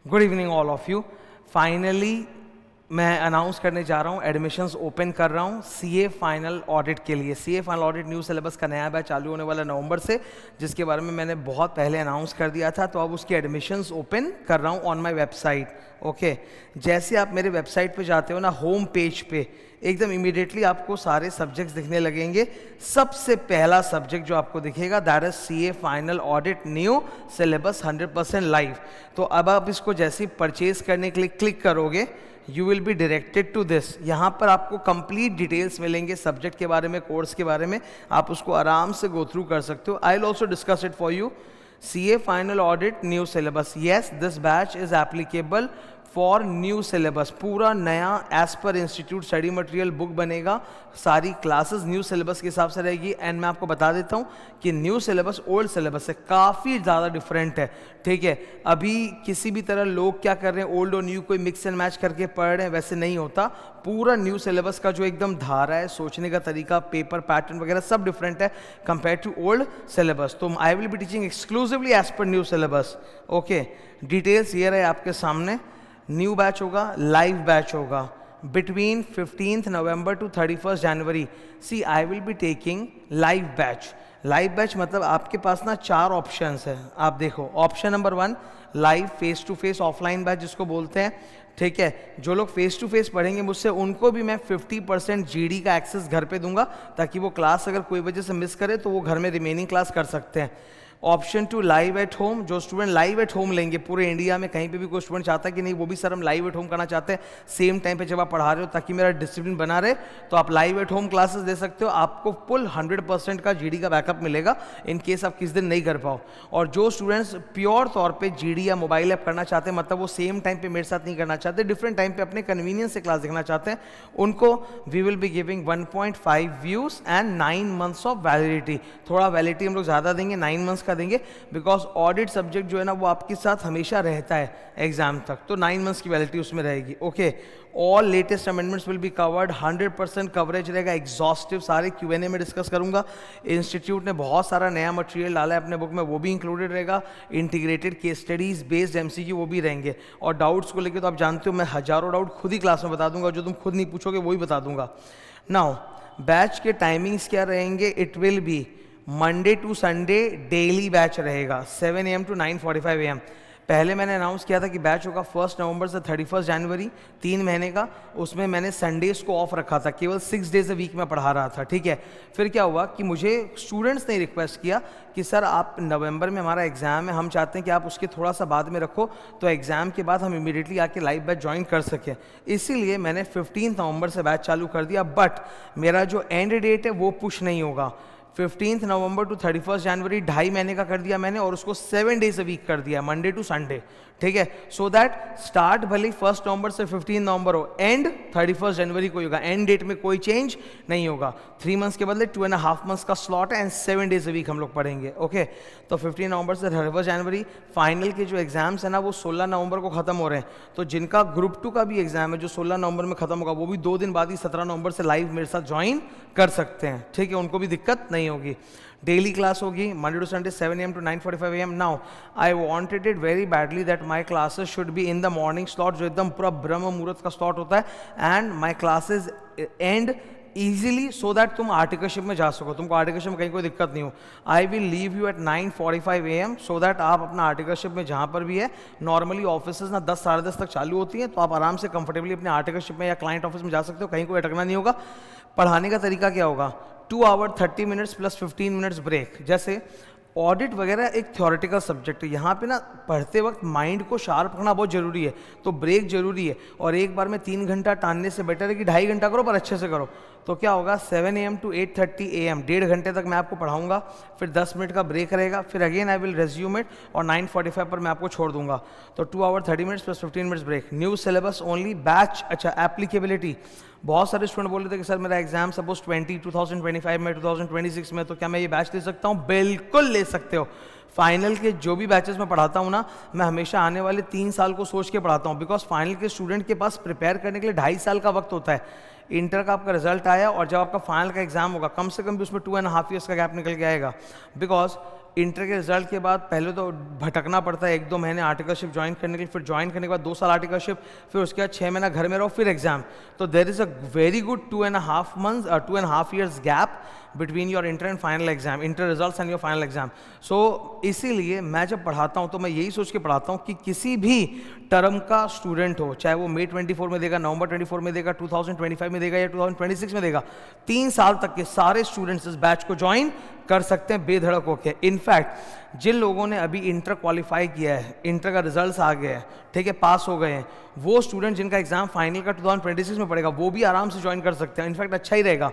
Good evening all of you. Finally मैं announce करने जा रहा हूँ, एडमिशन्स ओपन कर रहा हूँ सीए फाइनल ऑडिट के लिए। CA final audit new syllabus का नया बैच चालू होने वाला नवंबर से, जिसके बारे में मैंने बहुत पहले अनाउंस कर दिया था। तो अब उसकी एडमिशन्स ओपन कर रहा हूँ ऑन माई वेबसाइट। ओके, जैसे आप मेरे वेबसाइट पे जाते हो ना, होम पेज पे एकदम इमीडिएटली आपको सारे सब्जेक्ट्स दिखने लगेंगे। सबसे पहला सब्जेक्ट जो आपको दिखेगा that is CA final audit new syllabus 100% live. तो अब आप इसको जैसे ही परचेज करने के लिए क्लिक करोगे, you will be directed to this. यहाँ पर आपको कंप्लीट डिटेल्स मिलेंगे सब्जेक्ट के बारे में, कोर्स के बारे में। आप उसको आराम से गो थ्रू कर सकते हो। I will also discuss it for you. CA final audit new syllabus, yes this batch is applicable for new syllabus. पूरा नया as per institute study material book बनेगा, सारी क्लासेस न्यू सिलेबस के हिसाब से रहेगी। एंड मैं आपको बता देता हूँ कि न्यू सिलेबस ओल्ड सिलेबस से काफ़ी ज़्यादा डिफरेंट है। ठीक है, अभी किसी भी तरह लोग क्या कर रहे हैं, ओल्ड और न्यू कोई मिक्स एंड मैच करके पढ़ रहे हैं, वैसे नहीं होता। पूरा न्यू सिलेबस का जो एकदम धारा है, सोचने का तरीका, पेपर पैटर्न वगैरह सब डिफरेंट है कंपेयर टू ओल्ड सिलेबस। तो I will be teaching exclusively as per new syllabus. Okay, details ये रहे आपके सामने। न्यू बैच होगा, लाइव बैच होगा between 15th November to 31st January. See I will be taking live batch. Live batch मतलब आपके पास ना 4 ऑप्शंस है। आप देखो, option number 1 live face to face offline batch जिसको बोलते हैं। ठीक है, जो लोग फेस टू फेस पढ़ेंगे मुझसे, उनको भी मैं 50% जीडी का एक्सेस घर पे दूंगा, ताकि वो क्लास अगर कोई वजह से मिस करे तो वो घर में रिमेनिंग क्लास कर सकते हैं। Option 2 live at home. जो स्टूडेंट लाइव एट होम लेंगे, पूरे इंडिया में कहीं पे भी कोई स्टूडेंट चाहता है कि नहीं वो भी सर हम लाइव एट होम करना चाहते हैं सेम टाइम पे जब आप पढ़ा रहे हो, ताकि मेरा डिसिप्लिन बना रहे, तो आप लाइव एट होम क्लासेस दे सकते हो। आपको फुल 100% का जीडी का बैकअप मिलेगा इन केस आप किस दिन नहीं कर पाओ। और जो स्टूडेंट्स प्योर तौर पर जीडी या मोबाइल ऐप करना चाहते हैं, मतलब वो सेम टाइम पे मेरे साथ नहीं करना चाहते, डिफरेंट टाइम पे अपने कन्वीनियंस से क्लास देखना चाहते हैं, उनको we will be giving 1.5 views and 9 months of validity. थोड़ा वैलिडिटी हम लोग ज़्यादा देंगे, 9 मंथ्स का देंगे, बिकॉज ऑडिट सब्जेक्ट जो है ना वो आपके साथ हमेशा रहता है एग्जाम तक, तो 9 मंथ्स की वैलिडिटी उसमें रहेगी। Okay, all latest amendments will be covered, 100% coverage रहेगा, एग्जॉस्टिव सारे Q&A में डिस्कस करूंगा। इंस्टीट्यूट ने बहुत सारा नया मटेरियल डाला है अपने बुक में, वो भी इंक्लूडेड रहेगा। Integrated case studies based MCQ वो भी रहेंगे। और डाउट्स को लेकर तो आप जानते हो मैं हजारों डाउट खुद ही क्लास में बता दूंगा, जो तुम खुद नहीं पूछोगे वही बता दूंगा। नाउ बैच के टाइमिंग्स क्या रहेंगे, it will be Monday to Sunday daily batch रहेगा 7 AM टू 9:45 AM। पहले मैंने अनाउंस किया था कि बैच होगा 1 नवंबर से 31 जनवरी, 3 महीने का। उसमें मैंने संडेज को ऑफ रखा था, केवल 6 डेज अ वीक में पढ़ा रहा था। ठीक है, फिर क्या हुआ कि मुझे स्टूडेंट्स ने रिक्वेस्ट किया कि सर आप नवंबर में हमारा एग्जाम है, हम चाहते हैं कि आप उसके थोड़ा सा बाद में रखो, तो एग्जाम के बाद हम इमीडिएटली आके लाइव बैच ज्वाइन कर सकें। इसीलिए मैंने 15 नवंबर से बैच चालू कर दिया, बट मेरा जो एंड डेट है वो पुश नहीं होगा। 15 नवंबर टू 31 जनवरी 2.5 महीने का कर दिया मैंने, और उसको 7 डेज अ वीक कर दिया, मंडे टू संडे। ठीक है, सो दैट स्टार्ट भले 1 नवंबर से 15 नवंबर हो, एंड 31 जनवरी को होगा। एंड डेट में कोई चेंज नहीं होगा। 3 मंथ्स के बदले 2.5 मंथ्स का स्लॉट है, एंड 7 डेज अ वीक हम लोग पढ़ेंगे। ओके, तो 15 नवंबर से 31 जनवरी। फाइनल के जो एग्जाम्स है ना वो 16 नवंबर को खत्म हो रहे हैं। तो जिनका ग्रुप 2 का भी एग्जाम है जो 16 नवंबर में खत्म होगा, वो भी 2 दिन बाद ही 17 नवंबर से लाइव मेरे साथ ज्वाइन कर सकते हैं। ठीक है, उनको भी दिक्कत नहीं होगी। डेली क्लास होगी Monday to Sunday 7 AM to 9:45 AM। Now I wanted it very badly that my classes should be in the morning slot, जो एकदम पूरा ब्रह्म मुहूर्त का स्लॉट होता है, and my classes and easily, so that तुम आर्टिकलशिप में जा सको, तुमको आर्टिकलशिप में कहीं कोई दिक्कत नहीं हो। I will leave you at 9:45 AM, so that आप अपना आर्टिकलशिप में जहाँ पर भी है, नॉर्मली ऑफिस ना 10 साढ़े 10 तक चालू होती हैं, तो आप आराम से कंफर्टेबली अपने आर्टिकलशिप में या क्लाइंट ऑफिस में जा सकते हो, कहीं कोई अटकना नहीं होगा। पढ़ाने का तरीका क्या होगा, 2 hour 30 minutes plus 15 minutes break. जैसे ऑडिट वगैरह एक थ्योरेटिकल सब्जेक्ट है, यहाँ पे ना पढ़ते वक्त माइंड को शार्प रखना बहुत जरूरी है, तो ब्रेक जरूरी है। और एक बार में 3 घंटा टानने से बेटर है कि 2.5 घंटा करो पर अच्छे से करो। तो क्या होगा, 7 AM टू 8:30 AM 1.5 घंटे तक मैं आपको पढ़ाऊंगा, फिर 10 मिनट का ब्रेक रहेगा, फिर again I will resume it, और 9:45 पर मैं आपको छोड़ दूंगा। तो 2 hour 30 minutes plus 15 minutes break. New syllabus only batch. अच्छा, एप्लीकेबिलिटी, बहुत सारे स्टूडेंट बोल रहे थे कि सर मेरा एग्जाम सपोज 2025 में 2026 में, तो क्या मैं ये बैच ले सकता हूँ? बिल्कुल ले सकते हो। फाइनल के जो भी बैचेस मैं पढ़ाता हूँ ना, मैं हमेशा आने वाले 3 साल को सोच के पढ़ाता हूँ, बिकॉज फाइनल के स्टूडेंट के पास प्रिपेयर करने के लिए 2.5 साल का वक्त होता है। इंटर का आपका रिजल्ट आया और जब आपका फाइनल का एग्जाम होगा, कम से कम भी उसमें 2.5 ईयर्स का गैप निकल के आएगा, बिकॉज इंटर के रिजल्ट के बाद पहले तो भटकना पड़ता है 1-2 महीने आर्टिकलशिप ज्वाइन करने के लिए, फिर ज्वाइन करने के बाद 2 साल आर्टिकलशिप, फिर उसके बाद 6 महीना घर में रहो, फिर एग्जाम। तो there is a very good 2.5 months 2.5 years gap between your inter and final exam, inter results and your final exam. So इसीलिए मैं जब पढ़ाता हूँ तो मैं यही सोच के पढ़ाता हूँ कि किसी भी टर्म का स्टूडेंट हो, चाहे वो May 24 में देगा, November 24 में देगा, 2025 में देगा या 2026 में देगा, 3 साल तक के सारे स्टूडेंट्स इस बैच को ज्वाइन कर सकते हैं बेधड़क होकर। इनफैक्ट जिन लोगों ने अभी इंटर क्वालिफाई किया है, इंटर का रिजल्ट्स आ गया है, ठीक है, पास हो गए हैं, वो स्टूडेंट जिनका एग्जाम फाइनल का 2026 में पड़ेगा वो भी आराम से ज्वाइन कर सकते हैं। इनफैक्ट अच्छा ही रहेगा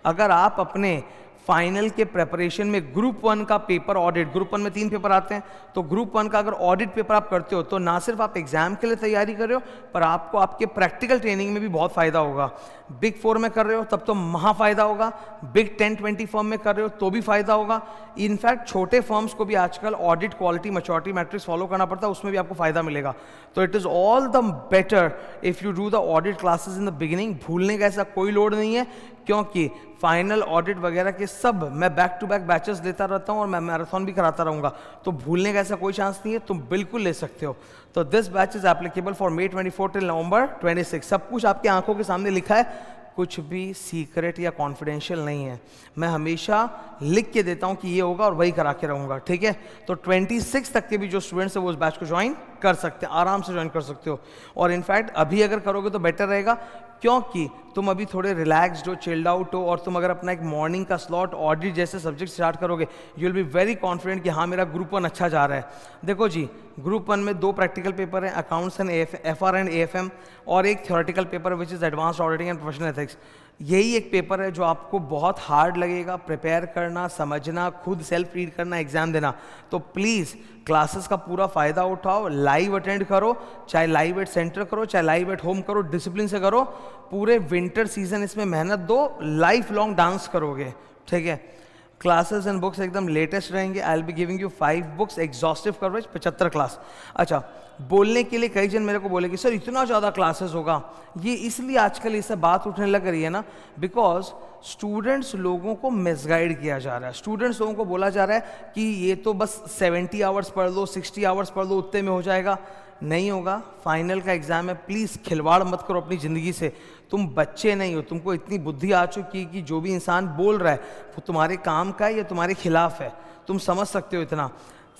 अगर आप अपने फाइनल के प्रेपरेशन में ग्रुप 1 का पेपर ऑडिट, ग्रुप 1 में 3 पेपर आते हैं, तो ग्रुप 1 का अगर ऑडिट पेपर आप करते हो तो ना सिर्फ आप एग्जाम के लिए तैयारी कर रहे हो, पर आपको आपके प्रैक्टिकल ट्रेनिंग में भी बहुत फायदा होगा। बिग 4 में कर रहे हो तब तो महा फायदा होगा, बिग 10-20 फर्म में कर रहे हो तो भी फायदा होगा। इनफैक्ट छोटे फर्म्स को भी आजकल audit, quality, maturity matrix follow करना पड़ता है, उसमें भी आपको फायदा मिलेगा। तो it is all the better if you do the audit classes in the beginning. भूलने का ऐसा कोई लोड नहीं है, क्योंकि फाइनल ऑडिट वगैरह के सब मैं बैक टू बैक बैचेस देता रहता हूँ और मैं मैराथन भी कराता रहूँगा, तो भूलने का ऐसा कोई चांस नहीं है, तुम बिल्कुल ले सकते हो। तो this batch is applicable for May 24 till November 26। सब कुछ आपकी आंखों के सामने लिखा है, कुछ भी सीक्रेट या कॉन्फिडेंशियल नहीं है। मैं हमेशा लिख के देता हूँ कि ये होगा और वही करा के रहूँगा, ठीक है। तो 26 तक के भी जो स्टूडेंट्स हैं वो उस बैच को ज्वाइन कर सकते हैं, आराम से ज्वाइन कर सकते हो। और इनफैक्ट अभी अगर करोगे तो बेटर रहेगा, क्योंकि तुम अभी थोड़े रिलैक्स्ड हो, चिल्ड आउट हो, और तुम अगर अपना एक मॉर्निंग का स्लॉट ऑडिट जैसे सब्जेक्ट स्टार्ट करोगे, you will be very confident कि हाँ मेरा ग्रुप 1 अच्छा जा रहा है। देखो जी, ग्रुप 1 में 2 प्रैक्टिकल पेपर हैं, accounts and FR and AFM, और एक theoretical paper which is advanced auditing and professional ethics. यही एक पेपर है जो आपको बहुत हार्ड लगेगा प्रिपेयर करना, समझना, खुद सेल्फ रीड करना, एग्जाम देना। तो प्लीज़ क्लासेस का पूरा फ़ायदा उठाओ, लाइव अटेंड करो, चाहे लाइव एट सेंटर करो, चाहे लाइव एट होम करो, डिसिप्लिन से करो। पूरे विंटर सीजन इसमें मेहनत दो, लाइफ लॉन्ग डांस करोगे, ठीक है। क्लासेस एंड बुक्स एकदम लेटेस्ट रहेंगे। आई will be giving you 5 books, exhaustive coverage, 75 class. अच्छा, बोलने के लिए कई जन मेरे को बोले कि सर इतना ज़्यादा क्लासेस होगा, ये इसलिए आजकल इससे बात उठने लग रही है ना, बिकॉज स्टूडेंट्स लोगों को मिसगाइड किया जा रहा है। स्टूडेंट्स लोगों को बोला जा रहा है कि ये तो बस 70 आवर्स पढ़ लो, 60 आवर्स पढ़ लो, उतने में हो जाएगा। नहीं होगा, फाइनल का एग्जाम है, प्लीज़ खिलवाड़ मत करो अपनी ज़िंदगी से। तुम बच्चे नहीं हो, तुमको इतनी बुद्धि आ चुकी है कि जो भी इंसान बोल रहा है वो तुम्हारे काम का है या तुम्हारे खिलाफ है, तुम समझ सकते हो इतना।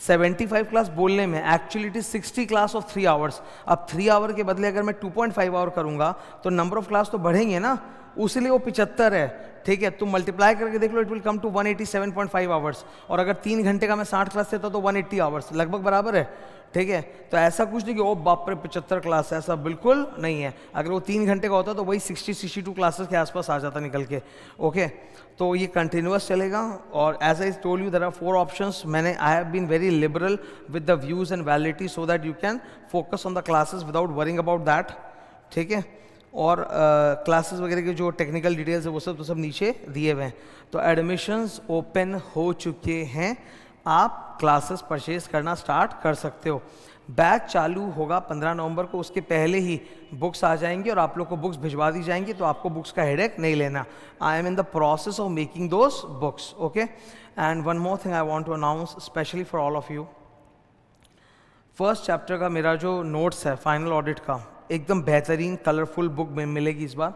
75 क्लास बोलने में, actually it is 60 class of 3 hours. अब 3 आवर के बदले अगर मैं 2.5 आवर करूंगा तो नंबर ऑफ क्लास तो बढ़ेंगे ना, उसलिए वो 75 है, ठीक है। तुम मल्टीप्लाई करके देख लो, it will come to 187.5 hours. और अगर 3 घंटे का मैं 60 क्लास लेता तो 180 आवर्स, लगभग बराबर है, ठीक है। तो ऐसा कुछ नहीं कि ओ बाप रे 75 क्लास है, ऐसा बिल्कुल नहीं है। अगर वो 3 घंटे का होता तो वही 60-62 क्लासेस के आसपास आ जाता निकल के, ओके। तो ये कंटिन्यूअस चलेगा। और as I told you there are 4 options. I have been very liberal with the views and validity so that you can focus on the classes without worrying about that, ठीक है। और classes वगैरह के जो technical details है वो सब नीचे दिए हुए हैं। तो एडमिशन्स ओपन हो चुके हैं, आप क्लासेस परचेज करना स्टार्ट कर सकते हो। बैच चालू होगा 15 नवंबर को, उसके पहले ही बुक्स आ जाएंगी और आप लोग को बुक्स भिजवा दी जाएंगी, तो आपको बुक्स का हेडेक नहीं लेना। I am in the process of making those books, okay. And one more thing I want to announce specially for all of you, first chapter का मेरा जो नोट्स है फाइनल ऑडिट का, एकदम बेहतरीन कलरफुल बुक में मिलेगी इस बार।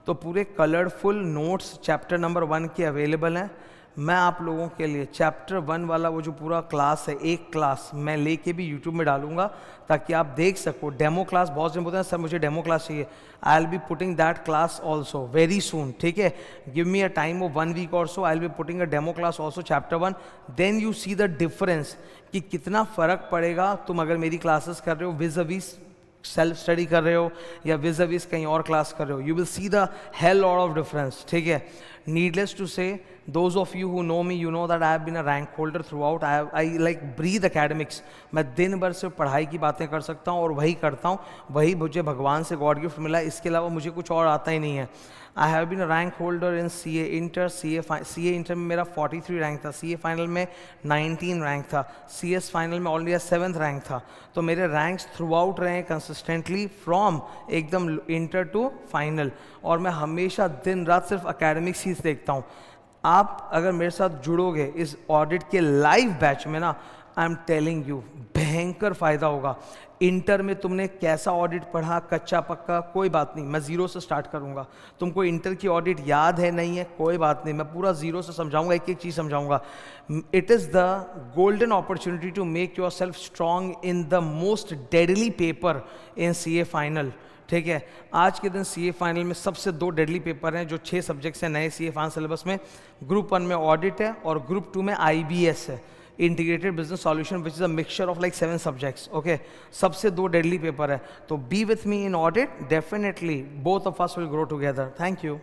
तो पूरे कलरफुल नोट्स चैप्टर नंबर 1 के अवेलेबल हैं। मैं आप लोगों के लिए चैप्टर 1 वाला वो जो पूरा क्लास है, एक क्लास मैं लेके भी यूट्यूब में डालूंगा ताकि आप देख सको। डेमो क्लास, बहुत जन बोलते हैं सर मुझे डेमो क्लास चाहिए, I will be putting that class also very soon, ठीक है। Give me a time of 1 week और so, I will be putting a demo class also chapter 1। Then you see the difference कि कितना फ़र्क पड़ेगा तुम अगर मेरी क्लासेस कर रहे हो विज अवीज सेल्फ स्टडी कर रहे हो या विज अवीज कहीं और क्लास कर रहे हो। You will see the hell lot of difference, ठीक है। Needless to say, those of you who know me, you know that I have been a rank holder throughout. I like breathe academics. मैं दिन भर सिर्फ पढ़ाई की बातें कर सकता हूँ और वही करता हूँ, वही मुझे भगवान से गॉड गिफ्ट मिला, इसके अलावा मुझे कुछ और आता ही नहीं है। I have been a rank holder in CA inter, CA inter में मेरा 43 रैंक था, CA फाइनल में 19 रैंक था, CS फाइनल में ऑलरेडी 7th रैंक था। तो मेरे रैंक्स थ्रू आउट रहे हैं कंसिस्टेंटली फ्रॉम एकदम इंटर टू फाइनल। और मैं हमेशा दिन रात सिर्फ अकेडमिक्स ही देखता हूँ। आप अगर मेरे साथ जुड़ोगे इस ऑडिट के लाइव बैच में ना, आई एम टेलिंग यू भयंकर फायदा होगा। इंटर में तुमने कैसा ऑडिट पढ़ा, कच्चा पक्का, कोई बात नहीं, मैं जीरो से स्टार्ट करूंगा। तुमको इंटर की ऑडिट याद है नहीं है, कोई बात नहीं, मैं पूरा जीरो से समझाऊंगा, एक एक चीज़ समझाऊंगा। It is the golden opportunity to make yourself strong in the most deadly paper in CA final. ठीक है, आज के दिन CA फाइनल में सबसे 2 डेडली पेपर हैं, जो 6 सब्जेक्ट्स हैं नए CA फाइनल सिलेबस में। ग्रुप 1 में ऑडिट है और ग्रुप 2 में IBS है, integrated business solution, which is a mixture of like 7 subjects. Okay, सबसे 2 डेडली पेपर है, तो B with me in audit, definitely both of us will grow together. Thank you.